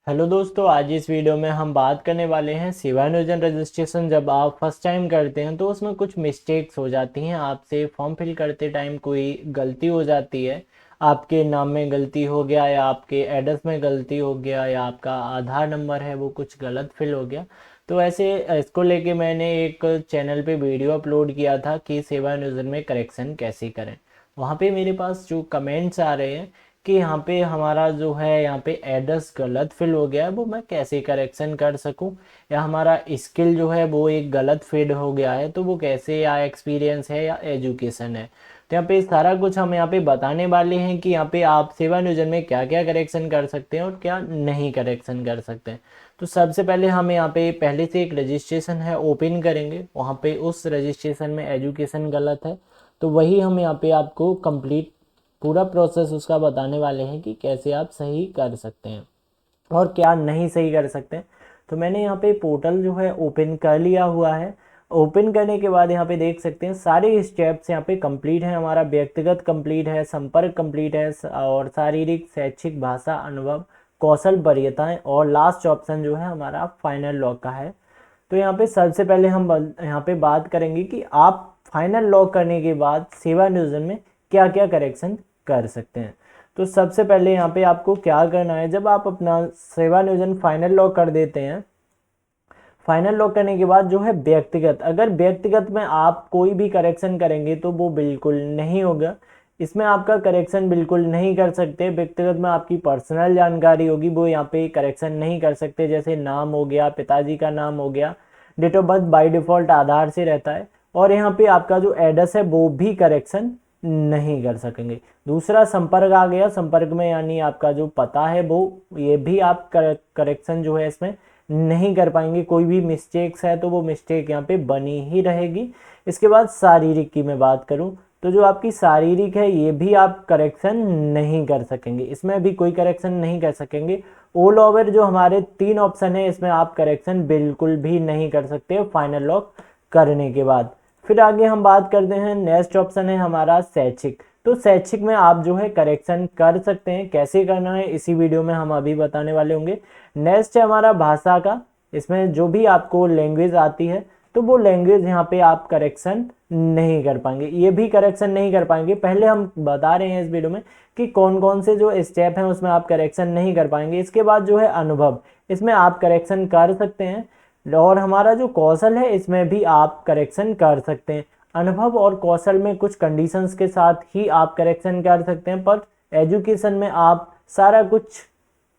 Hello दोस्तों, आज इस वीडियो में हम बात करने वाले हैं सेवा नियोजन रजिस्ट्रेशन। जब आप फर्स्ट टाइम करते हैं तो उसमें कुछ मिस्टेक्स हो जाती हैं। आपसे फॉर्म फिल करते टाइम कोई गलती हो जाती है, आपके नाम में गलती हो गया या आपके एड्रेस में गलती हो गया या आपका आधार नंबर है वो कुछ गलत फिल हो गया। तो ऐसे इसको लेके मैंने एक चैनल पे वीडियो अपलोड किया था कि सेवा नियोजन में करेक्शन कैसे करें। वहाँ पे मेरे पास जो कमेंट्स आ रहे हैं कि यहाँ पे हमारा जो है यहाँ पे एड्रेस गलत फिल हो गया है, वो मैं कैसे करेक्शन कर सकूँ, या हमारा स्किल जो है वो एक गलत फिल हो गया है तो वो कैसे, या एक्सपीरियंस है या एजुकेशन है। तो यहाँ पे सारा कुछ हम यहाँ पे बताने वाले हैं कि यहाँ पे आप सेवा नियोजन में क्या क्या करेक्शन कर सकते हैं और क्या नहीं करेक्शन कर सकते हैं। तो सबसे पहले हम यहाँ पे पहले से एक रजिस्ट्रेशन है ओपन करेंगे, वहाँ पे उस रजिस्ट्रेशन में एजुकेशन गलत है तो वही हम यहाँ पे आपको कंप्लीट पूरा प्रोसेस उसका बताने वाले हैं कि कैसे आप सही कर सकते हैं और क्या नहीं सही कर सकते हैं। तो मैंने यहाँ पे पोर्टल जो है ओपन कर लिया हुआ है। ओपन करने के बाद यहाँ पे देख सकते हैं सारे स्टेप्स यहाँ पे कंप्लीट है। हमारा व्यक्तिगत कंप्लीट है, संपर्क कंप्लीट है और शारीरिक शैक्षिक भाषा अनुभव कौशल वरीयताएं, और लास्ट ऑप्शन जो है हमारा फाइनल लॉक का है। तो यहाँ पे सबसे पहले हम यहाँ पे बात करेंगे कि आप फाइनल लॉक करने के बाद सेवा नियोजन में क्या क्या करेक्शन कर सकते हैं। तो सबसे पहले यहाँ पे आपको क्या करना है, जब आप अपना सेवा नियोजन फाइनल लॉक कर देते हैं, फाइनल लॉक करने के बाद जो है व्यक्तिगत, अगर व्यक्तिगत में आप कोई भी करेक्शन करेंगे तो वो बिल्कुल नहीं होगा। इसमें आपका करेक्शन बिल्कुल नहीं कर सकते। व्यक्तिगत में आपकी पर्सनल जानकारी होगी वो यहाँ पे करेक्शन नहीं कर सकते, जैसे नाम हो गया, पिताजी का नाम हो गया। Date of birth by default Aadhaar से रहता है, और यहाँ पे आपका जो एड्रेस है वो भी करेक्शन नहीं कर सकेंगे। दूसरा संपर्क आ गया, संपर्क में यानी आपका जो पता है वो, ये भी आप करेक्शन जो है इसमें नहीं कर पाएंगे। कोई भी मिस्टेक्स है तो वो मिस्टेक यहाँ पे बनी ही रहेगी। इसके बाद शारीरिक की मैं बात करूँ तो जो आपकी शारीरिक है ये भी आप करेक्शन नहीं कर सकेंगे, इसमें भी कोई करेक्शन नहीं कर सकेंगे। ऑल ओवर जो हमारे तीन ऑप्शन है इसमें आप करेक्शन बिल्कुल भी नहीं कर सकते फाइनल लॉक करने के बाद। फिर आगे हम बात करते हैं, नेक्स्ट ऑप्शन है हमारा शैक्षिक। तो शैक्षिक में आप जो है करेक्शन कर सकते हैं, कैसे करना है इसी वीडियो में हम अभी बताने वाले होंगे। नेक्स्ट है हमारा भाषा का, इसमें जो भी आपको लैंग्वेज आती है तो वो लैंग्वेज यहाँ पे आप करेक्शन नहीं कर पाएंगे, ये भी करेक्शन नहीं कर पाएंगे। पहले हम बता रहे हैं इस वीडियो में कि कौन कौन से जो स्टेप हैं उसमें आप करेक्शन नहीं कर पाएंगे। इसके बाद जो है अनुभव, इसमें आप करेक्शन कर सकते हैं, और हमारा जो कौशल है इसमें भी आप करेक्शन कर सकते हैं। अनुभव और कौशल में कुछ कंडीशंस के साथ ही आप करेक्शन कर सकते हैं, पर एजुकेशन में आप सारा कुछ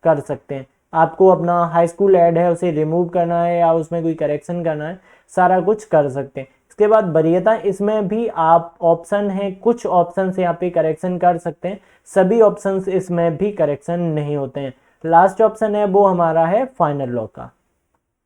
कर सकते हैं। आपको अपना हाई स्कूल ऐड है उसे रिमूव करना है या उसमें कोई करेक्शन करना है, सारा कुछ कर सकते हैं। इसके बाद वरीयता, इसमें भी आप ऑप्शन है, कुछ ऑप्शन से यहाँ पे करेक्शन कर सकते हैं, सभी ऑप्शन इसमें भी करेक्शन नहीं होते हैं। लास्ट ऑप्शन है वो हमारा है फाइनल लॉक का।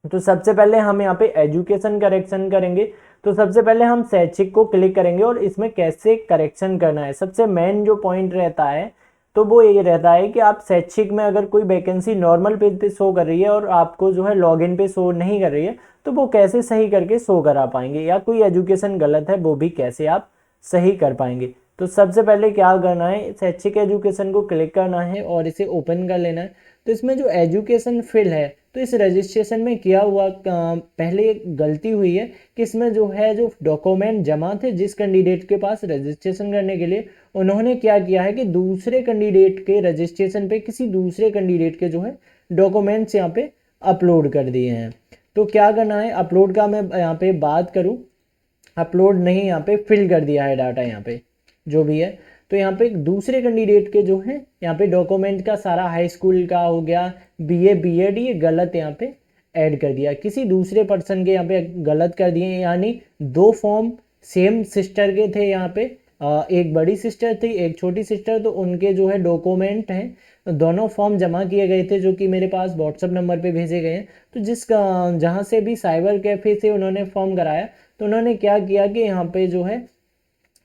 तो सबसे पहले हम यहाँ पे एजुकेशन करेक्शन करेंगे। तो सबसे पहले हम शैक्षिक को क्लिक करेंगे और इसमें कैसे करेक्शन करना है, सबसे मेन जो पॉइंट रहता है तो वो ये रहता है कि आप शैक्षिक में अगर कोई वैकेंसी नॉर्मल पेज पे शो कर रही है और आपको जो है लॉगिन पे शो नहीं कर रही है तो वो कैसे सही करके शो करा पाएंगे, या कोई एजुकेशन गलत है वो भी कैसे आप सही कर पाएंगे। तो सबसे पहले क्या करना है, शैक्षिक एजुकेशन को क्लिक करना है और इसे ओपन कर लेना है। तो इसमें जो एजुकेशन फील्ड है, तो इस रजिस्ट्रेशन में क्या हुआ, पहले एक गलती हुई है कि इसमें जो है जो डॉक्यूमेंट जमा थे जिस कैंडिडेट के पास रजिस्ट्रेशन करने के लिए, उन्होंने क्या किया है कि दूसरे कैंडिडेट के रजिस्ट्रेशन पे किसी दूसरे कैंडिडेट के जो है डॉक्यूमेंट्स यहाँ पे अपलोड कर दिए हैं। तो क्या करना है, अपलोड का मैं यहाँ पे बात करूँ, अपलोड नहीं, यहाँ पे फिल कर दिया है डाटा यहाँ पे जो भी है। तो यहाँ पे दूसरे कैंडिडेट के जो है यहाँ पे डॉक्यूमेंट का सारा हाई स्कूल का हो गया, बीए बीएड, ये गलत यहाँ पे ऐड कर दिया, किसी दूसरे पर्सन के यहाँ पे गलत कर दिए। यानी दो फॉर्म सेम सिस्टर के थे यहाँ पे, एक बड़ी सिस्टर थी एक छोटी सिस्टर, तो उनके जो है डॉक्यूमेंट हैं, दोनों फॉर्म जमा किए गए थे जो कि मेरे पास व्हाट्सअप नंबर पे भेजे गए हैं। तो जहाँ से भी साइबर कैफे से उन्होंने फॉर्म कराया तो उन्होंने क्या किया कि यहाँ पे जो है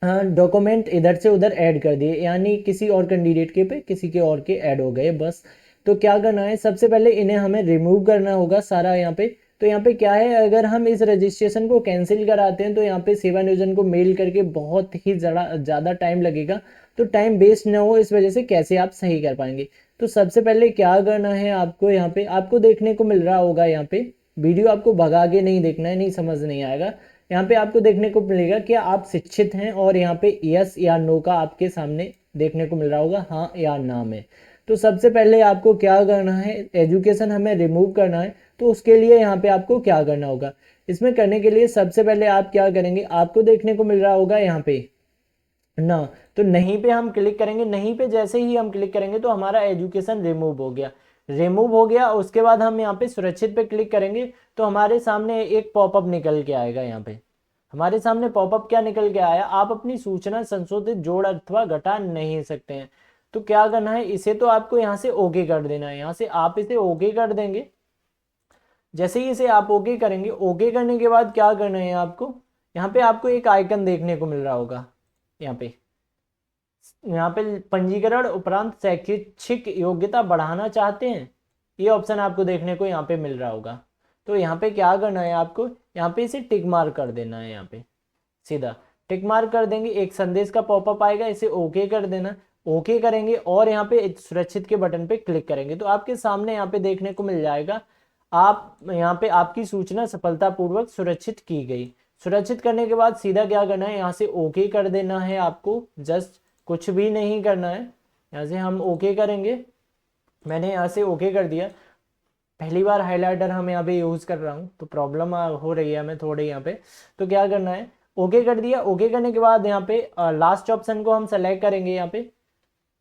डॉक्यूमेंट इधर से उधर ऐड कर दिए, यानी किसी और कैंडिडेट के पे किसी के और के ऐड हो गए बस। तो क्या करना है, सबसे पहले इन्हें हमें रिमूव करना होगा सारा यहाँ पे। तो यहाँ पे क्या है, अगर हम इस रजिस्ट्रेशन को कैंसिल कराते हैं तो यहाँ पे सेवा नियोजन को मेल करके बहुत ही ज़्यादा टाइम लगेगा। तो टाइम वेस्ट ना हो, इस वजह से कैसे आप सही कर पाएंगे। तो सबसे पहले क्या करना है आपको, यहाँ पे आपको देखने को मिल रहा होगा, यहाँ पे वीडियो आपको भगा के नहीं देखना है, नहीं समझ नहीं आएगा। यहाँ पे आपको देखने को मिलेगा कि आप शिक्षित हैं, और यहाँ पे यस या नो का आपके सामने देखने को मिल रहा होगा, हाँ या ना में। तो सबसे पहले आपको क्या करना है, एजुकेशन हमें रिमूव करना है, तो उसके लिए यहाँ पे आपको क्या करना होगा। इसमें करने के लिए सबसे पहले आप क्या करेंगे, आपको देखने को मिल रहा होगा यहाँ पे ना, तो नहीं पे हम क्लिक करेंगे। नहीं पे जैसे ही हम क्लिक करेंगे तो हमारा एजुकेशन रिमूव हो गया। रिमूव हो गया, उसके बाद हम यहाँ पे सुरक्षित पे क्लिक करेंगे तो हमारे सामने एक पॉपअप निकल के आएगा। यहाँ पे हमारे सामने पॉपअप क्या निकल के आया, आप अपनी सूचना संशोधित जोड़ अथवा घटा नहीं सकते हैं। तो क्या करना है, इसे तो आपको यहाँ से ओके कर देना है। यहाँ से आप इसे ओके कर देंगे। जैसे ही इसे आप ओके करेंगे, ओके करने के बाद क्या करना है आपको, यहाँ पे आपको एक आइकन देखने को मिल रहा होगा। यहाँ पे पंजीकरण उपरांत शैक्षिक योग्यता बढ़ाना चाहते हैं, ये ऑप्शन आपको देखने को यहाँ पे मिल रहा होगा। तो यहाँ पे क्या करना है आपको, यहाँ पे इसे टिक मार्क कर देना है। यहाँ पे सीधा टिक मार्क कर देंगे, एक संदेश का पॉपअप आएगा, इसे ओके कर देना। ओके करेंगे और यहाँ पे सुरक्षित के बटन पे क्लिक करेंगे तो आपके सामने यहाँ पे देखने को मिल जाएगा, आप यहाँ पे आपकी सूचना सफलतापूर्वक सुरक्षित की गई। सुरक्षित करने के बाद सीधा क्या करना है, यहाँ से ओके कर देना है आपको। जस्ट कुछ भी नहीं करना है, यहाँ से हम ओके करेंगे। मैंने यहाँ से ओके कर दिया। पहली बार हाइलाइटर हम यहाँ पे यूज़ कर रहा हूँ तो प्रॉब्लम हो रही है हमें थोड़ी यहाँ पे। तो क्या करना है, ओके कर दिया। ओके करने के बाद यहाँ पे लास्ट ऑप्शन को हम सेलेक्ट करेंगे। यहाँ पे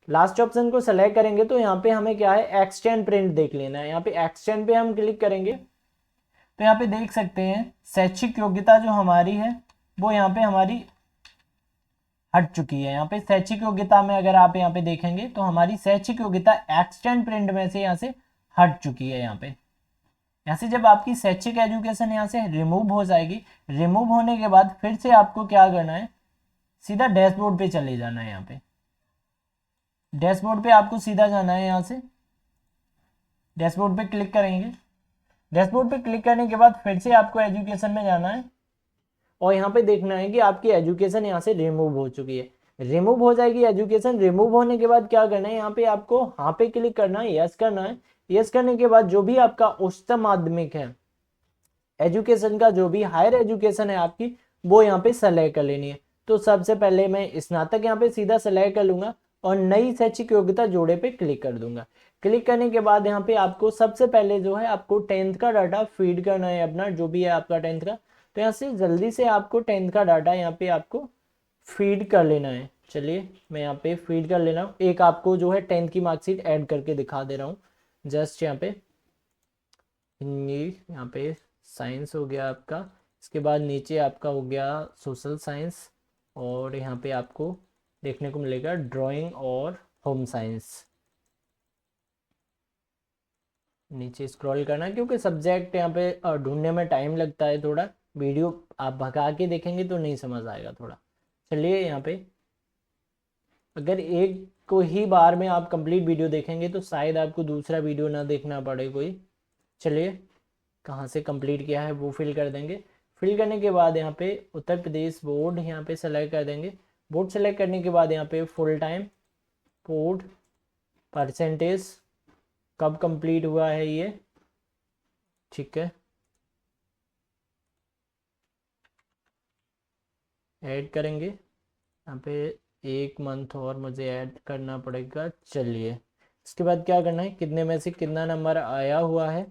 लास्ट ऑप्शन को सेलेक्ट करेंगे तो यहाँ पे हमें क्या है, एक्सटेंड प्रिंट देख लेना है। यहाँ पे एक्सटेंड पे हम क्लिक करेंगे तो यहाँ पे देख सकते हैं शैक्षिक योग्यता जो हमारी है वो यहाँ पे हमारी हट चुकी है। यहाँ पे शैक्षिक योग्यता में अगर आप यहाँ पे देखेंगे तो हमारी शैक्षिक योग्यता एक्सटेंड प्रिंट में से यहाँ से हट चुकी है। यहाँ से जब आपकी शैक्षिक एजुकेशन यहाँ से रिमूव हो जाएगी, रिमूव होने के बाद फिर से आपको क्या करना है, सीधा डैशबोर्ड पे चले जाना है। यहाँ पे डैशबोर्ड पे आपको सीधा जाना है। यहाँ से डैशबोर्ड पे क्लिक करेंगे। डैशबोर्ड पे क्लिक करने के बाद फिर से आपको एजुकेशन में जाना है और यहाँ पे देखना है कि आपकी एजुकेशन यहाँ से रिमूव हो चुकी है। रिमूव हो जाएगी एजुकेशन। रिमूव होने के बाद क्या करना है, यहाँ पे आपको हाँ पे क्लिक करना है, यस करना है। यस करने के बाद जो भी आपका उच्चतम माध्यमिक है एजुकेशन का, जो भी हायर एजुकेशन है आपकी, वो यहाँ पे सेलेक्ट कर लेनी है। तो सबसे पहले मैं स्नातक यहाँ पे सीधा सेलेक्ट कर लूंगा और नई शैक्षिक योग्यता जोड़े पे क्लिक कर दूंगा। क्लिक करने के बाद यहाँ पे आपको सबसे पहले जो है आपको 10th का डाटा फीड करना है अपना, जो भी है आपका 10th का। तो यहाँ से जल्दी से आपको 10th का डाटा यहाँ पे आपको फीड कर लेना है। चलिए मैं यहाँ पे फीड कर लेना हूँ। एक आपको जो है 10th की मार्कशीट ऐड करके दिखा दे रहा हूँ। जस्ट यहाँ पे यहाँ पे साइंस हो गया आपका, इसके बाद नीचे आपका हो गया सोशल साइंस, और यहाँ पे आपको देखने को मिलेगा ड्राइंग और होम साइंस। नीचे स्क्रॉल करना क्योंकि सब्जेक्ट यहाँ पे ढूंढने में टाइम लगता है थोड़ा, वीडियो आप भगा के देखेंगे तो नहीं समझ आएगा थोड़ा। चलिए यहाँ पे अगर एक को ही बार में आप कंप्लीट वीडियो देखेंगे तो शायद आपको दूसरा वीडियो ना देखना पड़े कोई। चलिए कहाँ से कंप्लीट किया है वो फिल कर देंगे। फिल करने के बाद यहाँ पे उत्तर प्रदेश बोर्ड यहाँ पे सेलेक्ट कर देंगे। बोर्ड सेलेक्ट करने के बाद यहाँ पे फुल टाइम बोर्ड परसेंटेज कब कंप्लीट हुआ है ये, ठीक है, ऐड करेंगे। यहाँ पे एक मंथ और मुझे ऐड करना पड़ेगा। चलिए इसके बाद क्या करना है, कितने में से कितना नंबर आया हुआ है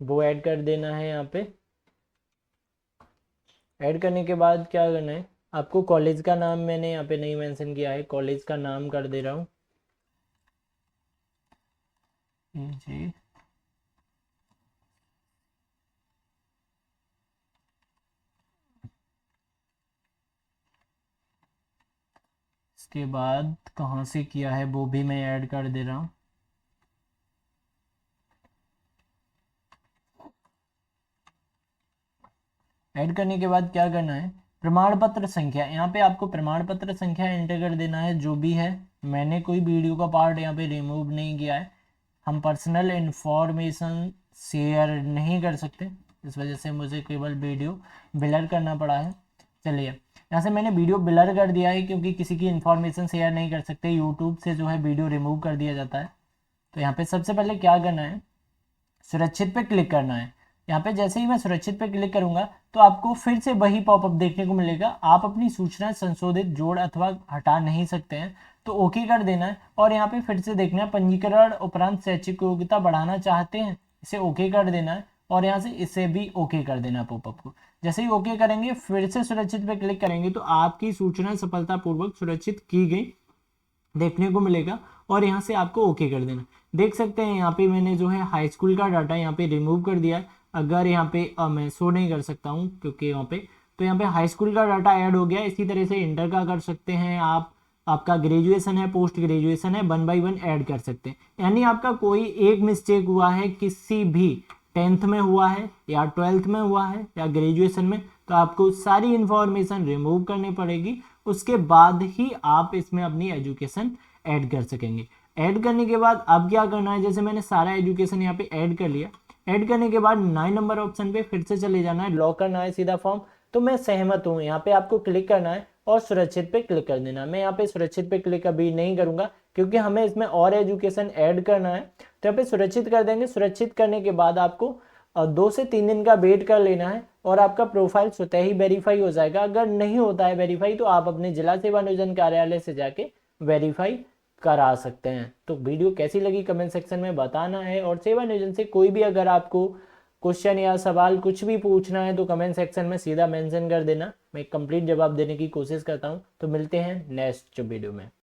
वो ऐड कर देना है। यहाँ पे ऐड करने के बाद क्या करना है, आपको कॉलेज का नाम मैंने यहाँ पे नहीं मेंशन किया है, कॉलेज का नाम कर दे रहा हूँ जी। इसके बाद कहाँ से किया है वो भी मैं ऐड कर दे रहा हूँ। ऐड करने के बाद क्या करना है, प्रमाण पत्र संख्या, यहाँ पे आपको प्रमाण पत्र संख्या एंटर कर देना है जो भी है। मैंने कोई वीडियो का पार्ट यहाँ पे रिमूव नहीं किया है, हम पर्सनल इंफॉर्मेशन शेयर नहीं कर सकते, इस वजह से मुझे केवल वीडियो ब्लर करना पड़ा है। चलिए यहाँ से मैंने वीडियो ब्लर कर दिया है क्योंकि किसी की इन्फॉर्मेशन शेयर नहीं कर सकते, यूट्यूब से जो है वीडियो रिमूव कर दिया जाता है। तो यहाँ पे सबसे पहले क्या करना है, सुरक्षित पे क्लिक करना है। यहाँ पे जैसे ही मैं सुरक्षित पे क्लिक करूंगा तो आपको फिर से वही पॉपअप देखने को मिलेगा, आप अपनी सूचना संशोधित जोड़ अथवा हटा नहीं सकते हैं, तो ओके कर देना है। और यहाँ पे फिर से देखना है, पंजीकरण उपरांत शैक्षिक योग्यता बढ़ाना चाहते हैं, इसे ओके कर देना है। और यहाँ से इसे भी ओके कर देना पॉपअप को। जैसे ही ओके करेंगे फिर से सुरक्षित पे क्लिक करेंगे तो आपकी सूचना सफलतापूर्वक सुरक्षित की गई देखने को मिलेगा। और यहाँ से आपको ओके कर देना। देख सकते हैं यहाँ पे मैंने जो है हाई स्कूल का डाटा यहाँ पे रिमूव कर दिया है। अगर यहाँ पे मैं शो नहीं कर सकता हूँ क्योंकि यहाँ पे, तो यहाँ पे हाई स्कूल का डाटा ऐड हो गया। इसी तरह से इंटर का कर सकते हैं आप, आपका ग्रेजुएशन है, पोस्ट ग्रेजुएशन है, 1 बाय 1 ऐड कर सकते हैं। यानी आपका कोई एक मिस्टेक हुआ है किसी भी 10th में हुआ है या 12th में हुआ है या ग्रेजुएशन में, तो आपको सारी इंफॉर्मेशन रिमूव करनी पड़ेगी, उसके बाद ही आप इसमें अपनी एजुकेशन ऐड कर सकेंगे। ऐड करने के बाद अब क्या करना है, जैसे मैंने सारा एजुकेशन यहाँ पे ऐड कर लिया, ऐड करने के बाद 9 नंबर ऑप्शन पे फिर से चले जाना है, लॉक करना है सीधा फॉर्म। तो मैं सहमत हूँ, यहाँ पे आपको क्लिक करना है और सुरक्षित पे क्लिक कर देना। मैं यहाँ पे सुरक्षित पे क्लिक अभी नहीं करूंगा क्योंकि हमें इसमें और एजुकेशन ऐड करना है। तो यहाँ पे सुरक्षित कर देंगे। सुरक्षित करने के बाद आपको 2 से 3 दिन का वेट कर लेना है और आपका प्रोफाइल स्वतः ही वेरीफाई हो जाएगा। अगर नहीं होता है वेरीफाई तो आप अपने जिला सेवा नियोजन कार्यालय से जाके वेरीफाई करा सकते हैं। तो वीडियो कैसी लगी कमेंट सेक्शन में बताना है, और सेवा नियोजन से कोई भी अगर आपको क्वेश्चन या सवाल कुछ भी पूछना है तो कमेंट सेक्शन में सीधा मेंशन कर देना, मैं कंप्लीट जवाब देने की कोशिश करता हूँ। तो मिलते हैं नेक्स्ट वीडियो में।